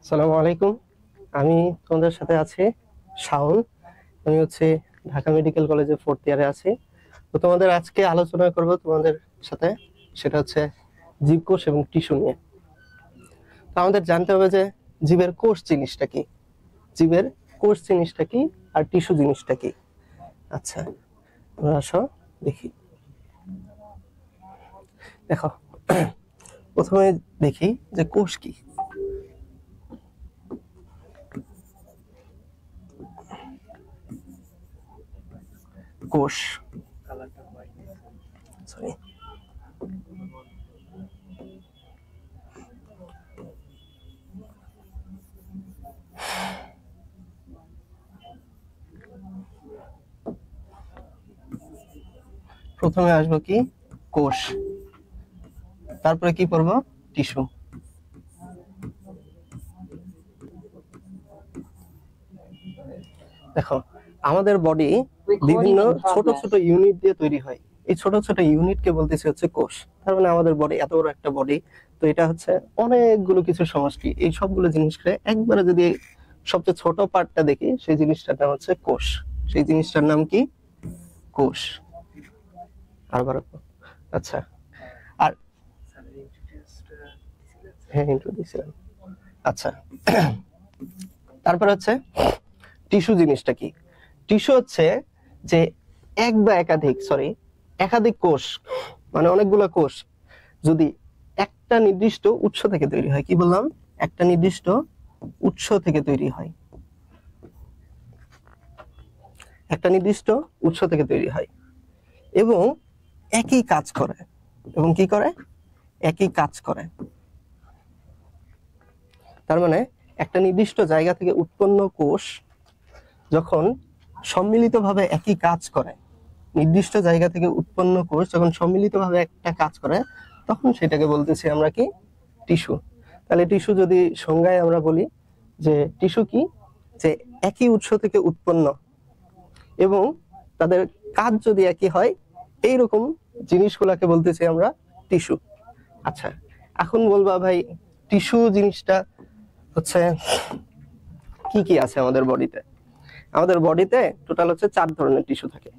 আসসালামু আলাইকুম। আমি তোমাদের সাথে আছি শাওন। আমি ঢাকা মেডিকেল কলেজে 4th ইয়ারে আছি। তো তোমাদের আজকে আলোচনা করব তোমাদের সাথে, সেটা হচ্ছে জীবকোষ এবং টিস্যু নিয়ে। তো আমাদের জানতে হবে যে জীবের কোষ জিনিসটা কি, জীবের কোষ জিনিসটা কি আর টিস্যু জিনিসটা কি। আচ্ছা, আমরা আসো দেখি। দেখো, প্রথমে দেখি যে কোষ কি। কোষ, সরি, প্রথমে আসবো কি কোষ, তারপরে কি পড়বো টিস্যু। দেখো, আমাদের বডি বিভিন্ন ছোট ছোট ইউনিট দিয়ে তৈরি হয়। এই ছোট ছোট ইউনিটকে বলতেছে হচ্ছে কোষ। তার মানে আমাদের বডি এত বড় একটা বডি, তো এটা হচ্ছে অনেকগুলো কিছু সমষ্টি। এই সবগুলো জিনিসকে একবারে যদি সবচেয়ে ছোট পার্টটা দেখি, সেই জিনিসটার নাম হচ্ছে কোষ। সেই জিনিসটার নাম কি? কোষ। আরবার আচ্ছা, আর হ্যাঁ ইন্ট্রোডিউস। আচ্ছা, তারপর হচ্ছে টিস্যু জিনিসটা কি। টিস্যু হচ্ছে যে এক বা একাধিক কোষ, মানে অনেকগুলো কোষ যদি একটা নির্দিষ্ট উৎস থেকে তৈরি হয়। কি বললাম? একটা নির্দিষ্ট উৎস থেকে তৈরি হয়, একটা নির্দিষ্ট উৎস থেকে তৈরি হয় এবং একই কাজ করে। এবং কি করে? একই কাজ করে। তার মানে একটা নির্দিষ্ট জায়গা থেকে উৎপন্ন কোষ যখন সম্মিলিতভাবে একই কাজ করে, নির্দিষ্ট জায়গা থেকে উৎপন্ন কোষ যখন সম্মিলিতভাবে একটা কাজ করে, তখন সেটাকে বলতেছি আমরা কি? টিস্যু। তাহলে টিস্যু যদি সংজ্ঞায় আমরা বলি যে টিস্যু কি, যে একই উৎস থেকে উৎপন্ন এবং তাদের কাজ যদি একই হয়, এইরকম জিনিসগুলোকে বলতেছি আমরা টিস্যু। আচ্ছা, এখন বলবা ভাই টিস্যু জিনিসটা হচ্ছে কি কি আছে আমাদের বডিতে? আমাদের বডিতে টোটাল হচ্ছে 4 ধরনের টিস্যু থাকে,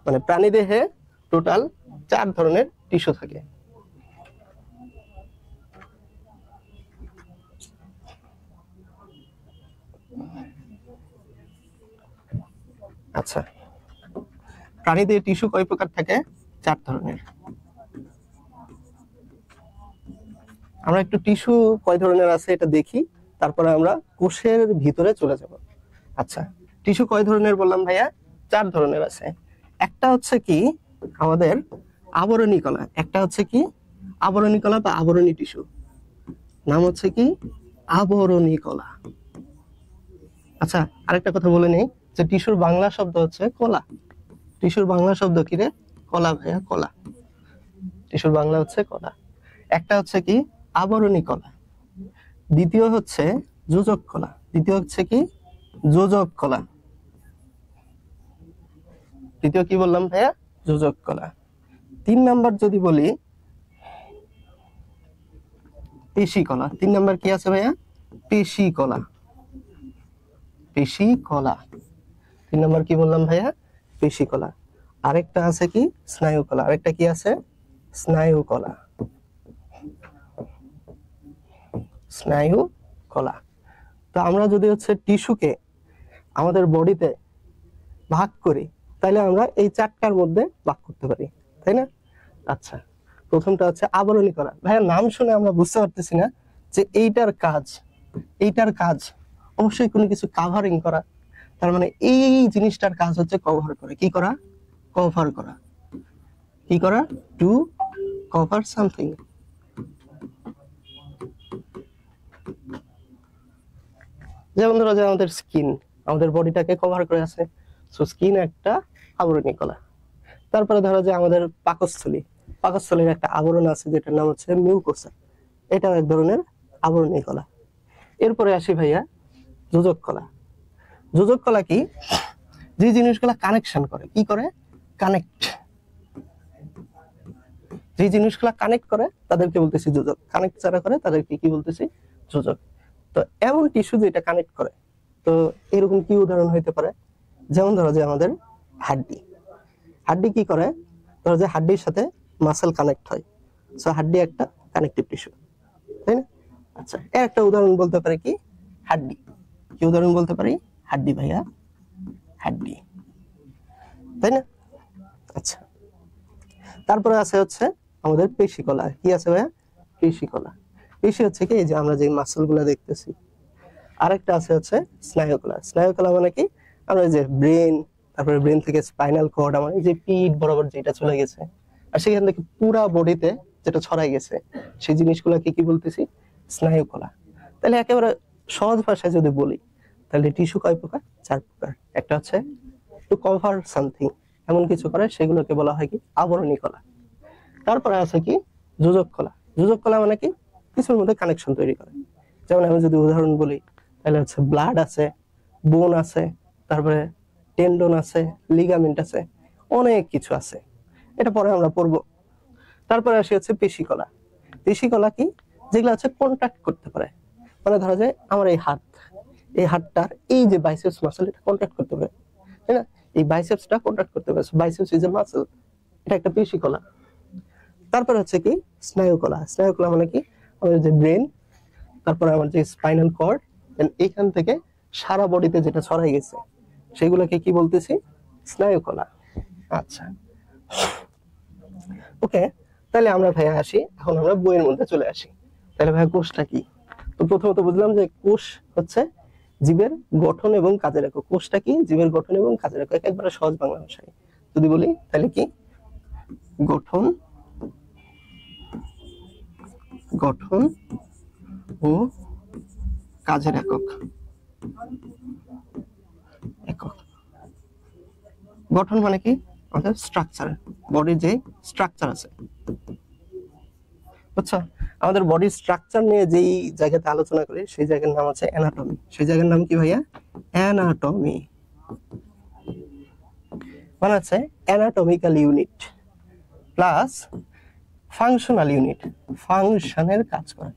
মানে প্রাণী দেহে টোটাল 4 ধরনের টিস্যু থাকে। আচ্ছা, প্রাণীদের টিস্যু কয় প্রকার থাকে? 4 ধরনের। আমরা একটু টিস্যু কয় ধরনের আছে এটা দেখি, তারপরে আমরা কোষের ভিতরে চলে যাব। আচ্ছা, টিস্যু কয় ধরনের বললাম ভাইয়া? 4 ধরনের আছে। একটা হচ্ছে কি আমাদের আবরণী কলা, একটা হচ্ছে কি আবরণী কলা বা আবরণী টিস্যু, নাম হচ্ছে কি আবরণী কলা। আচ্ছা, আরেকটা কথা বলে নেই যে টিস্যুর বাংলা শব্দ হচ্ছে কলা। টিস্যুর বাংলা শব্দ কি রে? কলা ভাইয়া, কলা। টিস্যুর বাংলা হচ্ছে কলা। একটা হচ্ছে কি আবরণী কলা, দ্বিতীয় হচ্ছে যোজক কলা, দ্বিতীয় হচ্ছে কি যোজক কলা, দ্বিতীয় কি বললাম ভাইয়া? যোজক কলা। 3 নাম্বার যদি বলি পেশি কলা। 3 নাম্বার কি আছে ভাইয়া? পেশি কলা। পেশি কলা। 3 নাম্বার কি বললাম ভাইয়া? পেশি কলা। আরেকটা আছে কি স্নায়ু কলা। আরেকটা কি আছে? স্নায়ু কলা। স্নায়ু কলা। তো আমরা যদি হচ্ছে টিস্যুকে আমাদের বডিতে ভাগ করি, তাহলে আমরা এই 4টার মধ্যে ভাগ করতে পারি, তাই না? আচ্ছা, প্রথমটা হচ্ছে আবরণী কলা। ভাইয়া নাম শুনে আমরা বুঝতে পারতেছি না যে এইটার কাজ অবশ্যই কোনো কিছু কাভারিং করা। তার মানে এই জিনিসটার কাজ হচ্ছে কভার করে। কি করা? কভার করা। কি করা? To cover something. যেমন ধরো যে আমাদের স্কিন আমাদের বডিটাকে কভার করে আছে, সো স্কিন একটা আবরণী কলা। তারপরে ধরো যে আমাদের পাকস্থলী, পাকস্থলীর একটা আবরণ আছে যেটার নাম হচ্ছে মিউকোসা, এটাও এক ধরনের আবরণী কলা। এরপরে আসি ভাইয়া যোজক কলা। যোজক কলা কি? যে জিনিসগুলা কানেকশন করে। কি করে? কানেক্ট। যে জিনিসগুলা কানেক্ট করে তাদেরকে বলতেছি যোজক, কানেক্ট যারা করে তাদেরকে কি বলতেছি? যোজক। তো এমন টিস্যু যেটা কানেক্ট করে, তো এরকম কি উদাহরণ হইতে পারে? যেমন ধরো যে আমাদের হাড্ডি, হাড্ডি কি করে, ধরো যে হাড্ডির সাথে মাসেল কানেক্ট হয়, সো হাড্ডি একটা কানেকটিভ টিস্যু, তাই না? আচ্ছা, এর একটা উদাহরণ বলতে পারি কি, হাড্ডি। কি উদাহরণ বলতে পারি? হাড্ডি ভাইয়া, হাড্ডি, তাই না? আচ্ছা, তারপরে আছে হচ্ছে আমাদের পেশিকলা। কি আছে ভাইয়া? পেশিকলা। পেশি হচ্ছে কি, এই যে আমরা যে মাসেল গুলা দেখতেছি। আরেকটা আছে হচ্ছে স্নায়ুকলা। স্নায়ুকলা মানে কি, আমরা যে ব্রেন, তারপরে ব্রেন থেকে স্পাইনাল কর্ড, আমার এই যে পিঠ বরাবর যেটা চলে গেছে, আর সেখান থেকে পুরা বডিতে যেটা ছড়াই গেছে, সেই জিনিসগুলোকে কি বলতেছি? স্নায়ুকলা। তাহলে একেবারে সহজ ভাষায় যদি বলি, তাহলে টিস্যু কয় প্রকার? 4 প্রকার। একটা হচ্ছে টু কভার সামথিং, এমন কিছু করে, সেগুলোকে বলা হয় কি? আবরণী কলা। তারপরে আছে কি? যোজক কলা। যোজক কলা মানে কি? কিছুর মধ্যে কানেকশন তৈরি করে। যেমন আমি যদি উদাহরণ বলি, তাহলে হচ্ছে ব্লাড আছে, বোন আছে, তারপরে টেন্ডন আছে, লিগামেন্ট আছে, অনেক কিছু আছে, এটা পরে আমরা পড়বো। তারপরে আসি হচ্ছে পেশিকলা। পেশিকলা কি? যেগুলো হচ্ছে কন্ট্যাক্ট করতে পারে, মানে ধরা যায় আমার এই হাত, এই হাতটার এই যে বাইসেপস মাসল, এটা কন্ট্যাক্ট করতে পারে, তাই না? এই বাইসেপসটা কন্ট্যাক্ট করতে পারে, বাইসেপস ইজ এ মাসল, এটা একটা পেশিকলা। তারপর হচ্ছে কি? স্নায়ুকলা। স্নায়ুকলা মানে কি? আমাদের যে ব্রেন, তারপরে আমার যে স্পাইনাল কর্ড, এইখান থেকে সারা বডিতে যেটা ছড়াই গেছে, সেগুলোকে কি বলতেছি? স্নায়ুকলা। আচ্ছা, ওকে, তাহলে আমরা ভাইয়া আসি, এখন আমরা বইয়ের মধ্যে চলে আসি। তাহলে ভাইয়া কোষটা কি? তো প্রথমত বুঝলাম যে কোষ হচ্ছে জীবের গঠন এবং কাজের একক। কোষটা কি? জীবের গঠন এবং কাজের একক, একবারে সহজ বাংলা ভাষায় যদি বলি, তাহলে কি? গঠন, গঠন ও কাজের একক। একক গঠন মানে কি? আমাদের স্ট্রাকচার, বডির যে স্ট্রাকচার আছে, বুঝছো? আমাদের বডির স্ট্রাকচার নিয়ে যেই জায়গাতে আলোচনা করি, সেই জায়গার নাম হচ্ছে অ্যানাটমি। সেই জায়গার নাম কি ভাইয়া? অ্যানাটমি। মানে হচ্ছে anatomical unit plus functional unit, ফাংশনের কাজ করে,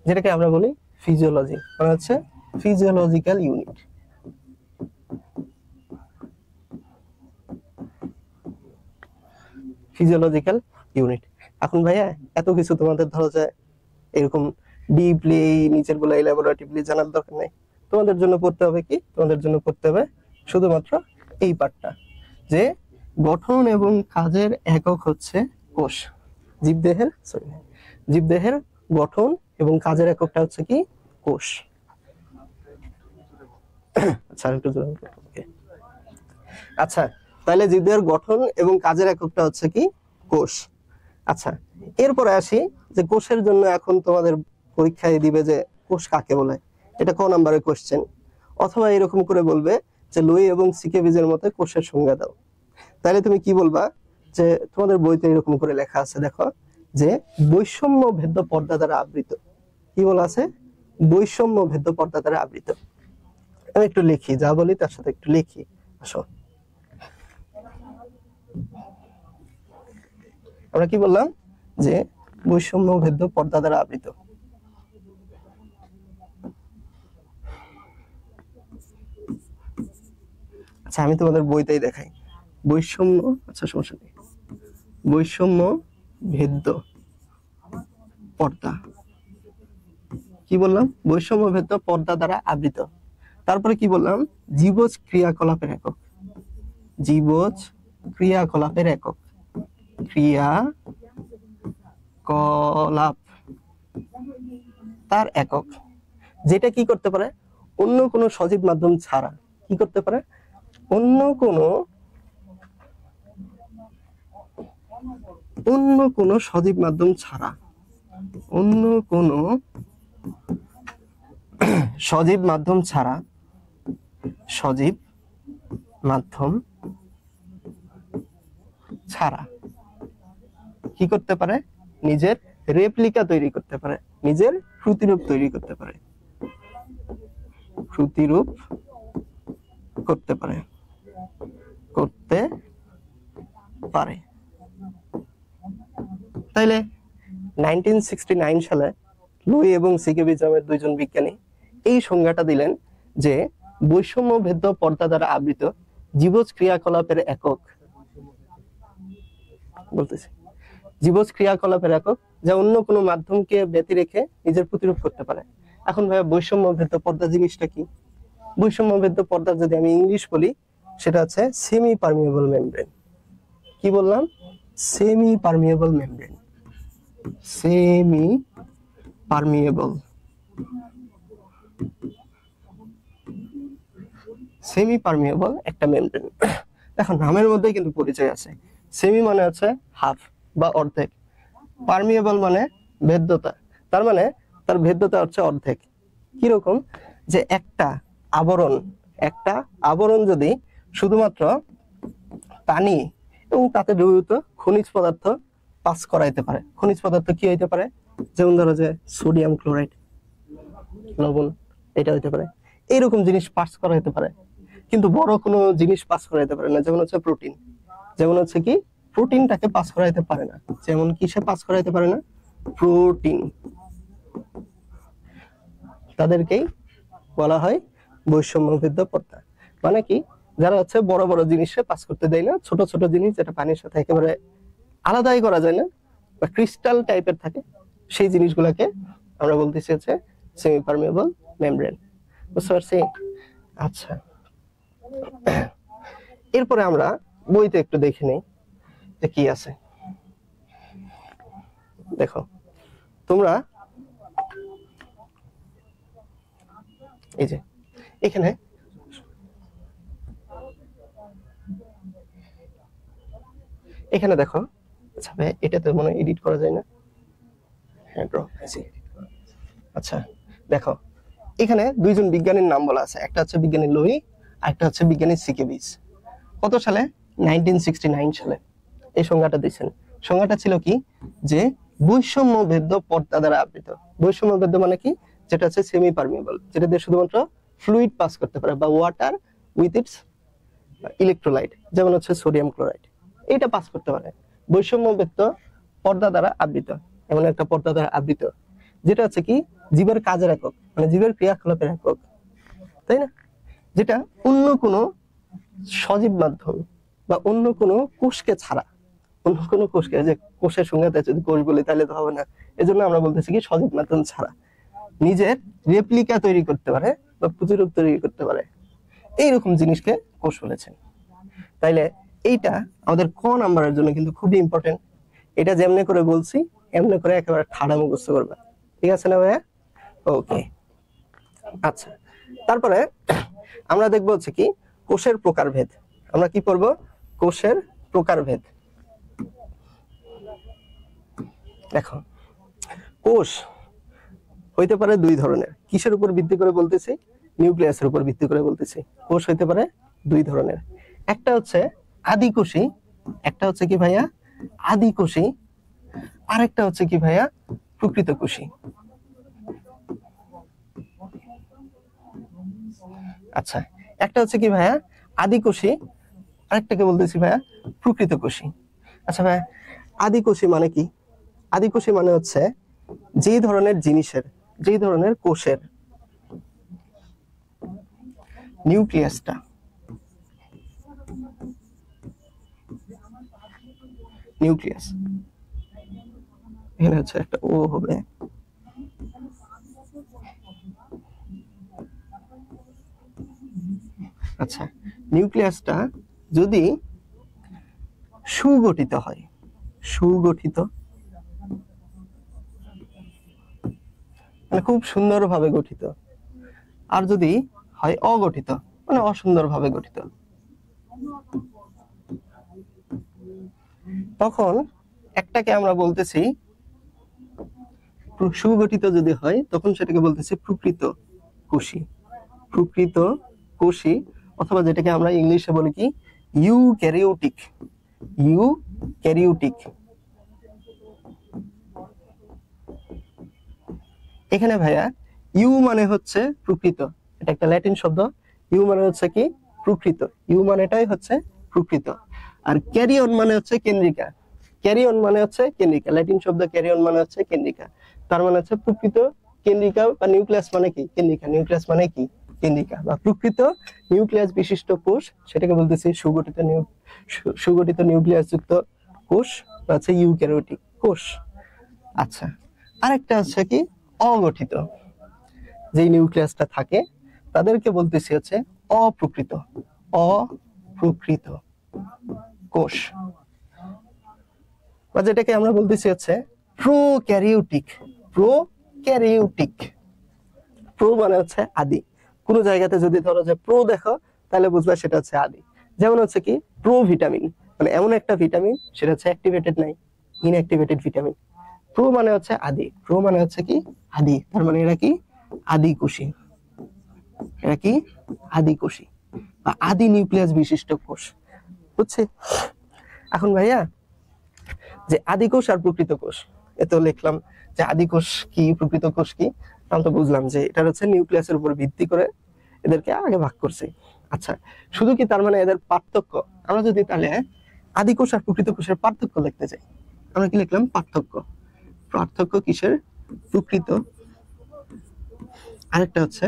যেটাকে আমরা বলি ফিজিওলজি। মানে হচ্ছে ফিজিওলজিক্যাল ইউনিট। Physiological unit. এখন ভাইয়া এত কিছু তোমাদের ধরো যে এরকম ডিপলি নিচের গুলো এলাবোরেটিভলি জানার দরকার নেই। তোমাদের জন্য পড়তে হবে কি? তোমাদের জন্য পড়তে হবে শুধুমাত্র এই পার্টটা, যে গঠন এবং কাজের একক হচ্ছে কোষ। জীবদেহের জীবদেহের গঠন এবং কাজের এককটা হচ্ছে কি? কোষ। আচ্ছা, একটু আচ্ছা, তাহলে জীবদেহের গঠন এবং কাজের এককটা হচ্ছে কি? কোষ। আচ্ছা, এরপরে আসি যে কোষের জন্য এখন তোমাদের পরীক্ষায় দিবে যে কোষ কাকে বলে, এটা ক নাম্বারের কোশ্চেন। অথবা এরকম করে বলবে যে লুই এবং সিকেভিজের মতে কোষের সংজ্ঞা দাও। তাহলে তুমি কি বলবা? যে তোমাদের বইতে এরকম করে লেখা আছে, দেখো, যে বৈষম্য ভেদ্য পর্দা দ্বারা আবৃত। কি বলা আছে? বৈষম্য ভেদ্য পর্দা দ্বারা আবৃত। আমি একটু লিখি, যা বলি তার সাথে একটু লিখি, আসো। আমরা কি বললাম? যে বৈষম্য ভেদ্য পর্দা দ্বারা আবৃত। আচ্ছা, আমি তোমাদের বইতেই দেখাই বৈষম্য। আচ্ছা, সমস্যা নেই। বৈষম্য ভেদ্য পর্দা, কি বললাম? বৈষম্য ভেদ্য পর্দা দ্বারা আবৃত। তারপরে কি বললাম? জীবজ ক্রিয়াকলাপের একক। জীবজ ক্রিয়াকলাপের একক, ক্রিয়াকলাপ তার একক, যেটা কি করতে পারে? অন্য কোনো সজীব মাধ্যম ছাড়া কি করতে পারে? অন্য কোনো সজীব মাধ্যম ছাড়া, অন্য কোনো সজীব মাধ্যম ছাড়া, সজীব মাধ্যম ছাড়া কি করতে পারে? নিজের রেপ্লিকা তৈরি করতে পারে, নিজের প্রতিরূপ তৈরি করতে পারে, প্রতিরূপ করতে পারে, তাইলে 1969 সালে লুই এবং সিকেবিজ নামের দুইজন বিজ্ঞানী এই সংজ্ঞাটা দিলেন যে বৈষম্য ভেদ্য পর্দা দ্বারা আবৃত জীবজ ক্রিয়াকলাপের একক, বলতেছি জীবজ ক্রিয়াকলাপের একক যা অন্য কোনো মাধ্যমকে ব্যতি রেখে নিজের প্রতিরূপ করতে পারে। এখন ভাইয়া বৈষম্য ভেদ্য পর্দা জিনিসটা কি? বৈষম্য ভেদ্য পর্দা যদি আমি ইংলিশ বলি সেটা হচ্ছে সেমি পারমিয়েবল মেমব্রেন। কি বললাম? Semi permeable membrane, semi permeable, semi permeable একটা মেমব্রেন। দেখো নামের মধ্যে কিন্তু পরিচয় আছে। সেমি মানে হচ্ছে হাফ বা অর্ধেক, পারমিয়েবল মানে ভেদ্যতা, তার মানে তার ভেদ্যতা হচ্ছে অর্ধেক। কিরকম? যে একটা আবরণ যদি শুধুমাত্র পানি এবং তাতে দ্রবীভূত খনিজ পদার্থ পাস করাইতে পারে, খনিজ পদার্থ কি হইতে পারে? যেমন ধরো যে সোডিয়াম ক্লোরাইড, লবণ, এটা হইতে পারে, এইরকম জিনিস পাস করাইতে পারে, কিন্তু বড় কোনো জিনিস পাস করাইতে পারে না। যেমন হচ্ছে প্রোটিন, যেমন হচ্ছে কি প্রোটিনটাকে পাস করাইতে পারে না। যেমন কিসে পাস করাইতে পারে না? প্রোটিন। তাদেরকেই বলা হয় বৈষম্যভেদ্য পর্দা। মানে কি? যারা হচ্ছে বড় বড় জিনিসে পাস করতে দেয় না, ছোট ছোট জিনিস যেটা পানির সাথে একেবারে আলাদাই করা যায় না বা ক্রিস্টাল টাইপের থাকে, সেই জিনিসগুলোকে আমরা বলতেছি হচ্ছে সেমি পারমিয়েবল মেমব্রেন। বুঝতে পারছি? আচ্ছা, এরপরে আমরা বইতে একটু দেখে নেই যে কি আছে। দেখো তোমরা এই যে এখানে দেখো, আচ্ছা ভাই এটা তো মনে হয় এডিট করা যায় না। হ্যাঁ ড্র, আচ্ছা দেখো এখানে দুইজন বিজ্ঞানীর নাম বলা আছে, একটা হচ্ছে বিজ্ঞানী লুই আর একটা হচ্ছে বিজ্ঞানী সিকেবিজ। কত সালে? 1969 সালে এই সংজ্ঞাটা দিয়েছেন। সংজ্ঞাটা ছিল কি? যে বৈষম্য ভেদ্য পর্দা দ্বারা আবৃত। বৈষম্য ভেদ্য মানে কি? যেটা হচ্ছে সেমি পারমিয়েবল, যেটা দিয়ে শুধুমাত্র ফ্লুইড পাস করতে পারে বা ওয়াটার উইথ ইটস ইলেকট্রোলাইট, যেমন হচ্ছে সোডিয়াম ক্লোরাইড, এটা পাস করতে পারে। বৈষম্য ভেদ্য পর্দা দ্বারা আবৃত, এমন একটা পর্দা দ্বারা আবৃত যেটা হচ্ছে কি জীবের কাজের একক, মানে জীবের ক্রিয়াকলাপের একক, তাই না? যেটা অন্য কোনো সজীব মাধ্যম বা অন্য কোনো কোষকে ছাড়া, অন্য কোনো কোষকে, যে কোষের সংজ্ঞাতে যদি কোষ বলি তাহলে তো হবে না, এজন্য আমরা বলতেছি কি সজীব মাধ্যম ছাড়া নিজের রেপ্লিকা তৈরি করতে পারে বা প্রতিরূপ তৈরি করতে পারে, এইরকম জিনিসকে কোষ বলেছেন। তাইলে এইটা আমাদের ক নাম্বারের জন্য কিন্তু খুবই ইম্পর্টেন্ট। এটা যেমনি করে বলছি এমনি করে একেবারে ঠাড়া মুখস্থ করবে, ঠিক আছে না ভাইয়া? ওকে, আচ্ছা তারপরে আমরা দেখবো হচ্ছে কি কোষের প্রকারভেদ। আমরা কি পড়বো? কোষের প্রকারভেদ। দেখো কোষ হইতে পারে দুই ধরনের। কিসের উপর ভিত্তি করে বলতেছি? নিউক্লিয়াসের উপর ভিত্তি করে বলতেছি। কোষ হইতে পারে দুই ধরনের, একটা হচ্ছে আদিকোষী, একটা হচ্ছে কি ভাইয়া আদিকোষী, আরেকটা হচ্ছে কি ভাইয়া প্রকৃত কোষী। আচ্ছা, একটা হচ্ছে কি ভাইয়া আদিকোষী, আরেকটাকে বলতেছি ভাইয়া প্রকৃত কোষী। আচ্ছা ভাইয়া আদিকোষী মানে কি? আদিকোষী মানে হচ্ছে যেই ধরনের জিনিসের, যেই ধরনের কোষের নিউক্লিয়াসটা, নিউক্লিয়াস এখানে হচ্ছে একটা ও হবে, আচ্ছা নিউক্লিয়াসটা যদি সুগঠিত হয়, সুগঠিত মানে খুব সুন্দরভাবে গঠিত, আর যদি হয় অগঠিত মানে অসুন্দরভাবে গঠিত, তখন একটাকে আমরা বলতেছি সুগঠিত যদি হয় তখন সেটাকে বলতেছি প্রকৃত কোষী, প্রকৃত কোষী, অথবা যেটাকে আমরা ইংলিশে বলি কি ইউক্যারিওটিক, ইউক্যারিওটিক। এখানে ভাইয়া ইউ মানে হচ্ছে প্রকৃত, এটা একটা ল্যাটিন শব্দ। ইউ মানে হচ্ছে কি প্রকৃত, ইউ মানেটাই হচ্ছে প্রকৃত, আর ক্যারিয়ন মানে হচ্ছে কেন্দ্রিকা, ক্যারিয়ন মানে হচ্ছে কেন্দ্রিকা, ল্যাটিন শব্দ ক্যারিয়ন মানে হচ্ছে কেন্দ্রিকা, তার মানে হচ্ছে প্রকৃত কেন্দ্রিকা বা নিউক্লিয়াস মানে কি কেন্দ্রিকা, নিউক্লিয়াস মানে কি কেন্দ্রিকা বা প্রকৃত নিউক্লিয়াস বিশিষ্ট কোষ, সেটাকে বলতেছি সুগঠিত নিউক্লিয়াস যুক্ত কোষ বা হচ্ছে ইউক্যারিওটিক কোষ। আচ্ছা, আরেকটা হচ্ছে কি অগঠিত, যে নিউক্লিয়াসটা থাকে তাদেরকে বলতেছি হচ্ছে অপ্রকৃত কোষ, বা যেটাকে আমরা বলতেছি হচ্ছে প্রোক্যারিওটিক। প্রো মানে হচ্ছে আদি, কোন জায়গাতে যদি ধরো যে প্রো দেখো তাহলে বুঝবা সেটা হচ্ছে আদি। যেমন হচ্ছে কি প্রো ভিটামিন, মানে এমন একটা ভিটামিন সেটা হচ্ছে অ্যাক্টিভেটেড নাই, ইনঅ্যাক্টিভেটেড ভিটামিন। প্রো মানে হচ্ছে আদি, প্রো মানে হচ্ছে কি আদি, তার মানে এরা কি আদি কোষী, এরা কি আদি কোষী বা আদি নিউক্লিয়াস বিশিষ্ট কোষ, বুঝছি? এখন ভাইয়া যে আদি কোষ আর প্রকৃত কোষ, এত লিখলাম যে আদি কোষ কি প্রকৃত কোষ কি, আমি তো বুঝলাম যে এটা হচ্ছে নিউক্লিয়াসের উপর ভিত্তি করে এদেরকে আগে ভাগ করছে। আচ্ছা, শুধু কি তার মানে এদের পার্থক্য? আমরা যদি তাহলে আদি কোষ আর প্রকৃত কোষের পার্থক্য লিখতে চাই, আমরা কি লিখলাম পার্থক্য কিসের? প্রকৃত, আরেকটা হচ্ছে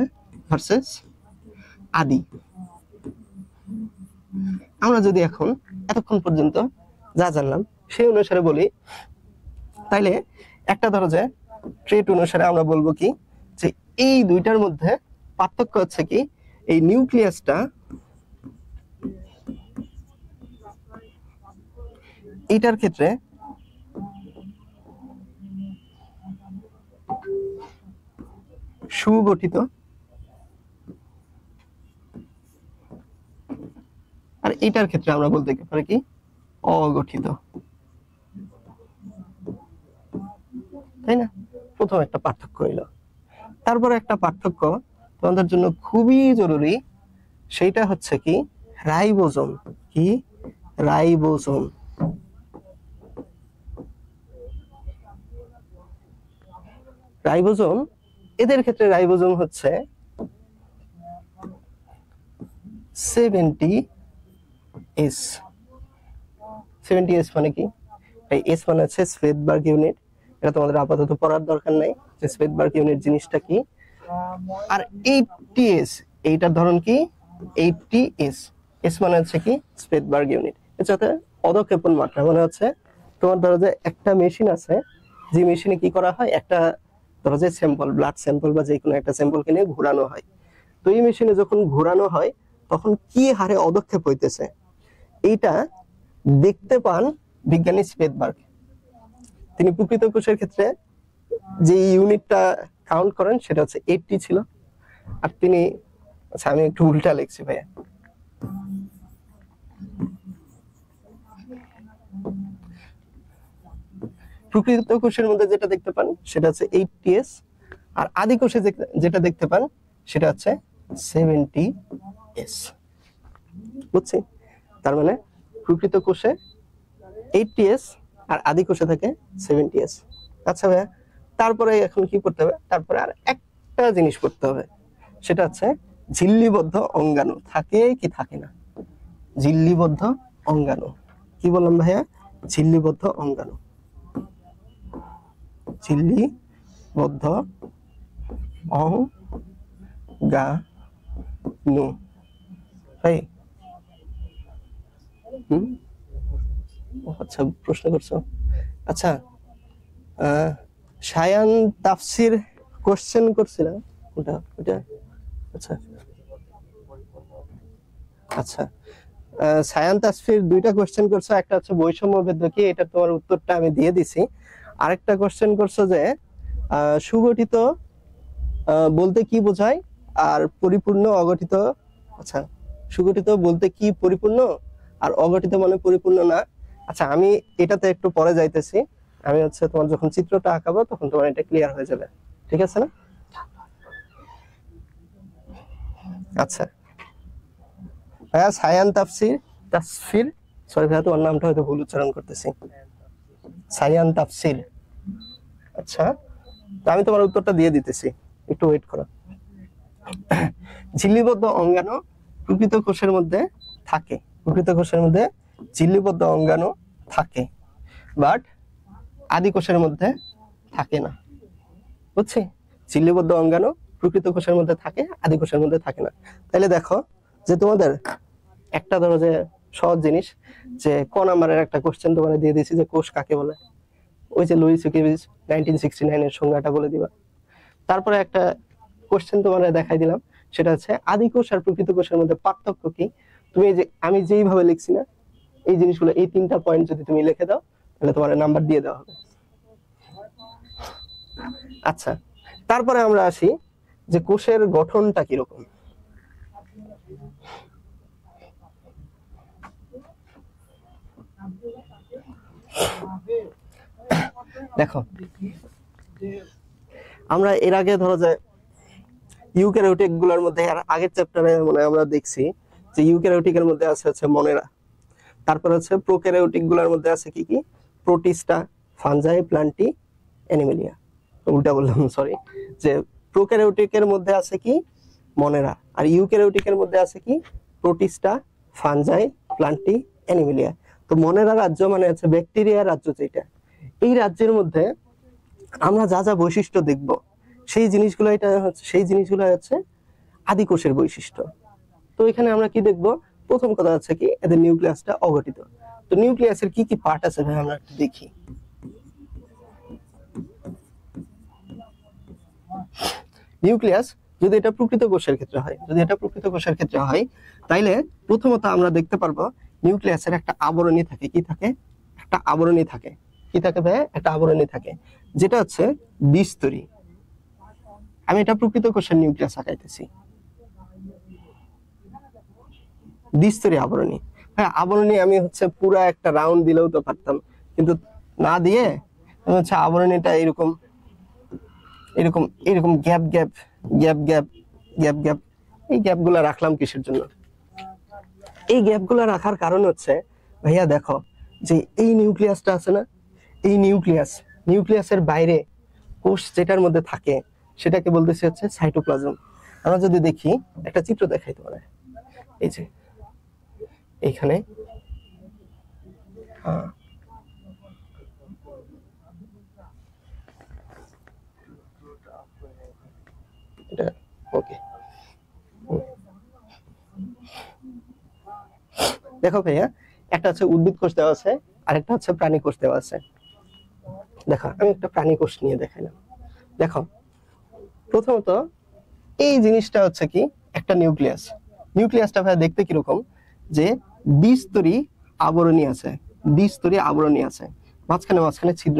ভার্সেস আদি। আমরা যদি এখন এতক্ষণ পর্যন্ত যা জানলাম সেই অনুসারে বলি, তাইলে একটা ধরো যে ট্রেট অনুসারে আমরা বলবো কি যে এই দুইটার মধ্যে পার্থক্য হচ্ছে কি এই নিউক্লিয়াসটা, এটার ক্ষেত্রে সুগঠিত আর এটার ক্ষেত্রে আমরা বলতে পারি কি অগঠিত, তাই না? প্রথম একটা পার্থক্য হইলো। তারপরে একটা পার্থক্য তোমাদের জন্য খুবই জরুরি, সেইটা হচ্ছে কি রাইবোজোম। কি রাইবোজোম? রাইবোজোম, এদের ক্ষেত্রে রাইবোজোম হচ্ছে 70S। 70S মানে কি? এই এস মানে হচ্ছে স্পেটবার্গ ইউনিট, এটা তোমাদের আপাতত পড়ার দরকার নাই যে স্পেটবার্গ ইউনিট জিনিসটা কি। আর 80S, এইটার ধরন কি 80S, এস মানে হচ্ছে কি স্পেটবার্গ ইউনিট। এটাতে অধঃক্ষেপণ মাত্রা মানে হচ্ছে তোমার ধরো যে একটা মেশিন আছে, যে মেশিনে কি করা হয়, একটা ধরো যে স্যাম্পল, ব্লাড স্যাম্পল বা যে কোনো একটা স্যাম্পলকে নিয়ে ঘোরানো হয়, তো এই মেশিনে যখন ঘোরানো হয় তখন কি হারে অধঃক্ষেপ হইতেছে এইটা দেখতে পান বিজ্ঞানী স্পেটবার্গ। তিনি প্রকৃত কোষের ক্ষেত্রে যে ইউনিটটা কাউন্ট করেন সেটা হচ্ছে 80 ছিল। আর তিনি, আচ্ছা আমি একটু উল্টা লিখছি ভাইয়া, প্রকৃত কোষের মধ্যে যেটা দেখতে পান সেটা হচ্ছে 80S, আর আদি কোষে যেটা দেখতে পান সেটা হচ্ছে 70S, বুঝছি? তার মানে প্রকৃত কোষে 80S আর আদি কোষে থাকে 70S। আচ্ছা ভাইয়া, তারপরে এখন কি করতে হবে? তারপরে আর একটা জিনিস করতে হবে, সেটা হচ্ছে ঝিল্লিবদ্ধ অঙ্গাণু থাকে কি থাকে না। ঝিল্লিবদ্ধ অঙ্গাণু, কি বললাম ভাইয়া? ঝিল্লিবদ্ধ অঙ্গাণু, ঝিল্লিবদ্ধ অঙ্গাণু, তাই? আচ্ছা, প্রশ্ন করছো। আচ্ছা, শায়ান তাফসির কোশ্চেন করছিল ওটা ওটা। আচ্ছা আচ্ছা, শায়ান তাফসির দুইটা কোশ্চেন করছো, একটা হচ্ছে বৈষম্য ভেদ কি, এটা তোমার উত্তরটা আমি দিয়ে দিছি। আরেকটা কোশ্চেন করছো যে সুগঠিত বলতে কি বোঝায় আর পরিপূর্ণ অগঠিত। আচ্ছা, সুগঠিত বলতে কি পরিপূর্ণ আর অগঠিত মানে পরিপূর্ণ না। আচ্ছা, আমি এটাতে একটু পরে যাইতেছি, আমি হচ্ছে তোমার যখন চিত্রটা আঁকাবো তখন তোমার এটা ক্লিয়ার হয়ে যাবে, ঠিক আছে না? আচ্ছা ভাইয়া, শায়ান তাফসির, সরি ভাইয়া তোমার নামটা হয়তো ভুল উচ্চারণ করতেছি, শায়ান তাফসির। আচ্ছা, তো আমি তোমার উত্তরটা দিয়ে দিতেছি, একটু ওয়েট করো। ঝিল্লিবদ্ধ অঙ্গাণু প্রকৃত কোষের মধ্যে থাকে, প্রকৃত কোষের মধ্যে ঝিল্লিবদ্ধ অঙ্গাণু থাকে। বাট আদি কোষের মধ্যে থাকে না, বুঝছি? ঝিল্লিবদ্ধ অঙ্গাণু প্রকৃত কোষের মধ্যে থাকে, আদি কোষের মধ্যে থাকে না। তাহলে দেখো যে তোমাদের একটা ধরো যে সহজ জিনিস, যে ক নাম্বারের একটা কোশ্চেন তোমার দিয়ে দিয়েছি যে কোষ কাকে বলে, ওই যে লুইস ইউকেভিচ 1969 এর সংজ্ঞাটা বলে দিবা। তারপরে একটা কোশ্চেন তোমার দেখাই দিলাম, সেটা হচ্ছে আদি কোষ আর প্রকৃত কোষের মধ্যে পার্থক্য কি। তুমি এই যে আমি যেইভাবে লিখছি না, এই জিনিসগুলো, এই 3টা পয়েন্ট যদি তুমি লিখে দাও তাহলে তোমার নাম্বার দিয়ে দেওয়া হবে। আচ্ছা, তারপরে আমরা আসি যে কোষের গঠনটা কিরকম। দেখো আমরা এর আগে ধরো যে ইউক্যারিওটিক গুলোর মধ্যে, আর আগের চ্যাপ্টারে মানে আমরা দেখছি যে ইউক্যারিওটিকের মধ্যে আছে হচ্ছে মনেরা, তারপর হচ্ছে প্রোক্যারিওটিক গুলোর মধ্যে আছে কি কি, প্রোটিস্টা, ফাঞ্জাই, প্ল্যান্টি, অ্যানিমেলিয়া। উল্টা বললাম, সরি। যে প্রোক্যারিওটিকের মধ্যে আছে কি মনেরা, আর ইউক্যারিওটিকের মধ্যে আছে কি প্রোটিস্টা, ফাঞ্জাই, প্ল্যান্টি, অ্যানিমেলিয়া। তো মনেরা রাজ্য মানে হচ্ছে ব্যাকটেরিয়ার রাজ্য, যেটা এই রাজ্যের মধ্যে আমরা যা যা বৈশিষ্ট্য দেখব সেই জিনিসগুলো হচ্ছে আদি কোষের বৈশিষ্ট্য। তো এখানে আমরা কি দেখব, প্রথম কথা হচ্ছে কি এদের নিউক্লিয়াসটা অগঠিত। তো নিউক্লিয়াসের কি কি পার্ট আছে ভাই আমরা একটু দেখি। নিউক্লিয়াস যদি এটা প্রকৃত কোষের ক্ষেত্রে হয়, তাইলে প্রথমত আমরা দেখতে পারবো নিউক্লিয়াসের একটা আবরণী থাকে। কি থাকে? একটা আবরণী থাকে। কি থাকে ভাই? একটা আবরণী থাকে, যেটা হচ্ছে দ্বিস্তরী। আমি এটা প্রকৃত কোষের নিউক্লিয়াস আঁকাইতেছি, দ্বিস্তরী আবরণী। হ্যাঁ, আবরণী আমি হচ্ছে পুরো একটা রাউন্ড দিলেও তো পারতাম, কিন্তু না দিয়ে আমি হচ্ছে আবরণীটা এরকম এরকম এরকম gap gap gap gap gap gap, এই গ্যাপগুলো রাখলাম কিসের জন্য? এই গ্যাপগুলো রাখার কারণ হচ্ছে ভাইয়া দেখো যে এই নিউক্লিয়াসটা আছে না, এই নিউক্লিয়াসের বাইরে কোষ যেটার মধ্যে থাকে সেটাকে বলতেছে হচ্ছে সাইটোপ্লাজম। আমরা যদি দেখি, একটা চিত্র দেখাই তোমার, এই যে এইখানে, এটা ওকে। দেখো ভাইয়া, একটা হচ্ছে উদ্ভিদ কোষ দেওয়া আছে, আর একটা হচ্ছে প্রাণী কোষ দেওয়া আছে। দেখো আমি একটা প্রাণী কোষ নিয়ে দেখাইলাম। দেখো প্রথমত এই জিনিসটা হচ্ছে কি একটা নিউক্লিয়াসটা ভাইয়া দেখতে কিরকম, যে দ্বিস্তরী আবরণী আছে, মাঝখানে ছিদ্র